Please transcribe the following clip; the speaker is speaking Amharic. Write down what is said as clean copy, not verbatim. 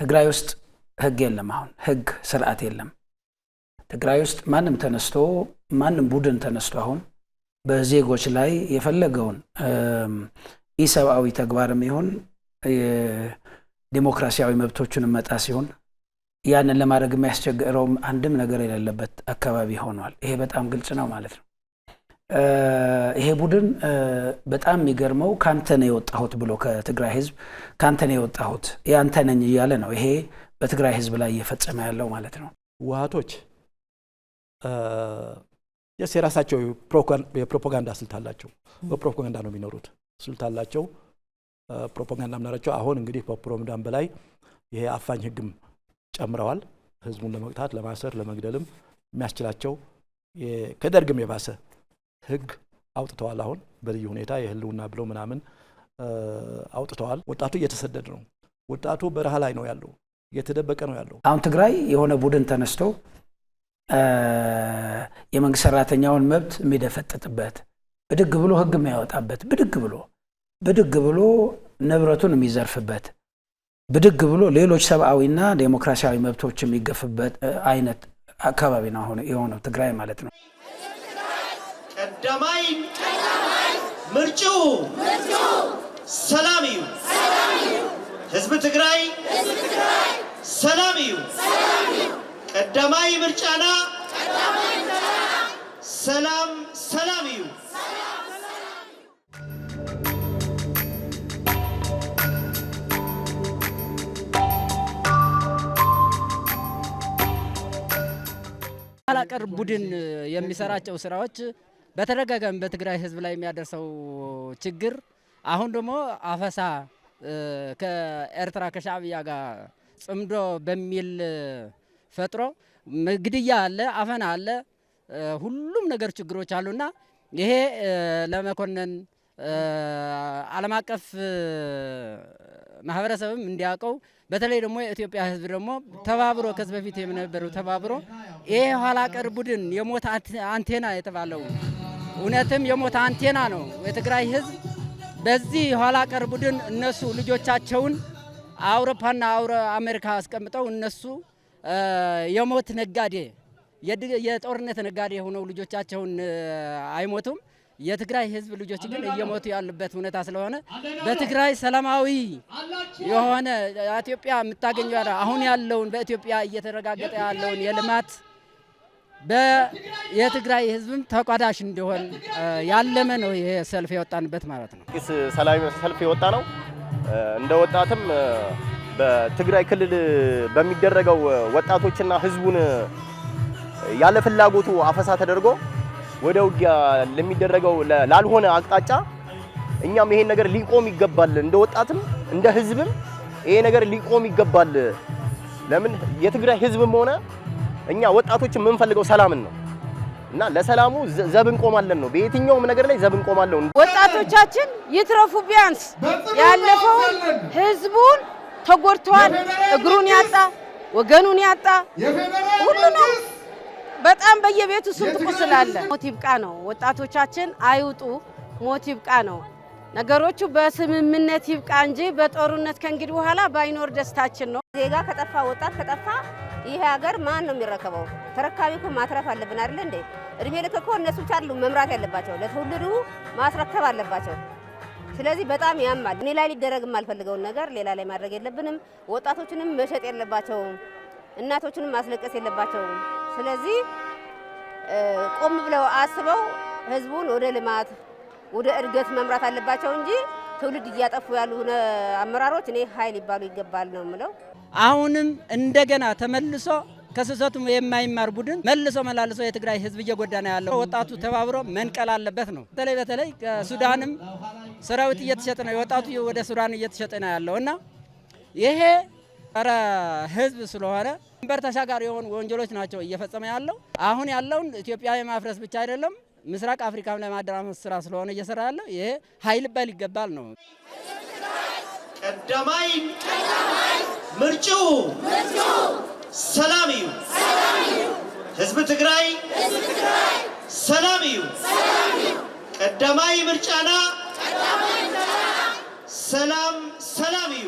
ትግራይ ውስጥ ህግ የለም አሁን ህግ ስርዓት የለም ትግራይ ውስጥ ማንም ቡድን ተነስቶ አሁን በዜጎች ላይ የፈለገውን ኢሰብአዊ ተግባርም ይሁን ዲሞክራሲያዊ መብቶችን መጣስ ይሁን ያንን ለማድረግ የሚያስቸግረው አንድም ነገር የሌለበት አካባቢ ሆኗል ይሄ በጣም ግልጽ ነው ማለት ነው ይሄ ቡድን በጣም የሚገርመው ካንተ ነው የወጣሁት ብሎ ከትግራይ ህዝብ ካንተ ነው የወጣሁት ያንተ ነኝ እያለ ነው ይሄ በትግራይ ህዝብ ላይ እየፈጸመ ያለው ማለት ነው ዋቶች የራሳቸው የፕሮፓጋንዳ ስልት አላቸው በፕሮፓጋንዳ ነው የሚኖሩት ስልት አላቸው ፕሮፓጋንዳ ምናራቸው አሁን እንግዲህ በፕሮፓጋንዳ በላይ ይሄ አፋኝ ህግም ጨምረዋል ህዝቡን ለመቅጣት ለማሰር ለመግደልም የሚያስችላቸው ከደርግም የባሰ ህግ አውጥተዋል አሁን በልዩ ሁኔታ የህልውና ብለው ምናምን አውጥተዋል ወጣቱ እየተሰደደ ነው ወጣቱ በረሃ ላይ ነው ያለው እየተደበቀ ነው ያለው አሁን ትግራይ የሆነ ቡድን ተነስቶ የመንግስት ሰራተኛውን መብት የሚደፈጥጥበት ብድግ ብሎ ህግ የሚያወጣበት ብድግ ብሎ ንብረቱን የሚዘርፍበት ብድግ ብሎ ሌሎች ሰብአዊና ዴሞክራሲያዊ መብቶች የሚገፍበት አይነት አካባቢ ነው አሁን የሆነው ትግራይ ማለት ነው ቀዳማይ ምርጫው ሰላም እዩ ህዝብ ትግራይ ሰላም እዩ ቀዳማይ ምርጫና ሰላም እዩ አላቀር ቡድን የሚሰራቸው ስራዎች በተደጋጋሚ በትግራይ ህዝብ ላይ የሚያደርሰው ችግር አሁን ደግሞ አፈሳ ከኤርትራ ከሻዕቢያ ጋር ጽምዶ በሚል ፈጥሮ ግድያ አለ አፈና አለ ሁሉም ነገር ችግሮች አሉና ይሄ ለመኮነን ዓለም አቀፍ ማህበረሰብም እንዲያውቀው በተለይ ደግሞ የኢትዮጵያ ህዝብ ደግሞ ተባብሮ ከዚህ በፊት የነበረው ተባብሮ ይሄ ኋላ ቀር ቡድን የሞት አንቴና የተባለው እውነትም የሞት አንቴና ነው የትግራይ ህዝብ በዚህ ኋላ ቀር ቡድን እነሱ ልጆቻቸውን አውሮፓና አሜሪካ አስቀምጠው እነሱ የሞት ነጋዴ የጦርነት ነጋዴ ሆነው ልጆቻቸውን አይሞቱም የትግራይ ህዝብ ልጆች ግን እየሞቱ ያሉበት ሁኔታ ስለሆነ በትግራይ ሰላማዊ የሆነ ኢትዮጵያ የምታገኘው አሁን ያለውን በኢትዮጵያ እየተረጋገጠ ያለውን የልማት የትግራይ ህዝብም ተቋዳሽ እንዲሆን ያለመ ነው ይሄ ሰልፍ የወጣንበት ማለት ነው ሰላማዊ ሰልፍ የወጣ ነው እንደ ወጣትም በትግራይ ክልል በሚደረገው ወጣቶችና ህዝቡን ያለ ፍላጎቱ አፈሳ ተደርጎ ወደ ውጊያ ለሚደረገው ላልሆነ አቅጣጫ እኛም ይሄን ነገር ሊቆም ይገባል እንደ ወጣትም እንደ ህዝብም ይሄ ነገር ሊቆም ይገባል ለምን የትግራይ ህዝብም ሆነ እኛ ወጣቶች የምንፈልገው ሰላምን ነው እና ለሰላሙ ዘብን ቆማለን ነው በየትኛውም ነገር ላይ ዘብን ቆማለን ወጣቶቻችን ይትረፉ ቢያንስ ያለፈው ህዝቡን ተጎድቷል እግሩን ያጣ ወገኑን ያጣ ሁሉንም በጣም በየቤቱ ስንት ቁስል አለ ሞት ይብቃ ነው ወጣቶቻችን አይውጡ ሞት ይብቃ ነው ነገሮቹ በስምምነት ይብቃ እንጂ በጦርነት ከእንግዲህ በኋላ ባይኖር ደስታችን ነው ዜጋ ከጠፋ ወጣት ከጠፋ ይሄ ሀገር ማን ነው የሚረከበው ተረካቢኩ ማትረፍ አለብን አይደል እንዴ እድሜ ልክ እኮ እነሱ ቻሉ መምራት ያለባቸው ለትውልዱ ማስረከብ አለባቸው ስለዚህ በጣም ያማል እኔ ላይ ሊደረግ የማልፈልገው ነገር ሌላ ላይ ማድረግ የለብንም ወጣቶችንም መሸጥ የለባቸው እናቶችንም ማስለቀስ የለባቸው ስለዚህ ቆም ብለው አስበው ህዝቡን ወደ ልማት ወደ እድገት መምራት አለባቸው እንጂ ትውልድ እያጠፉ ያሉ አመራሮች እኔ ኃይል ይባሉ ይገባል ነው የምለው አሁንም እንደገና ተመልሶ ከስህተቱ የማይማር ቡድን መልሶ የትግራይ ህዝብ እየጎዳና ያለው ወጣቱ ተባብሮ መንቀል አለበት ነው በተለይ ከሱዳንም ሰራዊት እየተሸጠ ነው ወጣቱ ወደ ሱዳን እየተሸጠ ነው ያለውና ይሄ ህዝብ ስለሆነ ድንበር ተሻጋሪ የሆኑ ወንጀሎች ናቸው እየፈጸመ ያለው አሁን ያለውን ኢትዮጵያ የማፍረስ ብቻ አይደለም ምስራቅ አፍሪካም ለማደራመስ ስራ ስለሆነ እየሰራ ያለው ይሄ ኃይል ባል ይገባል ነው ቀዳማይ ምርጫው ሰላም እዩ ህዝብ ትግራይ ሰላም እዩ ቀዳማይ ምርጫና ሰላም እዩ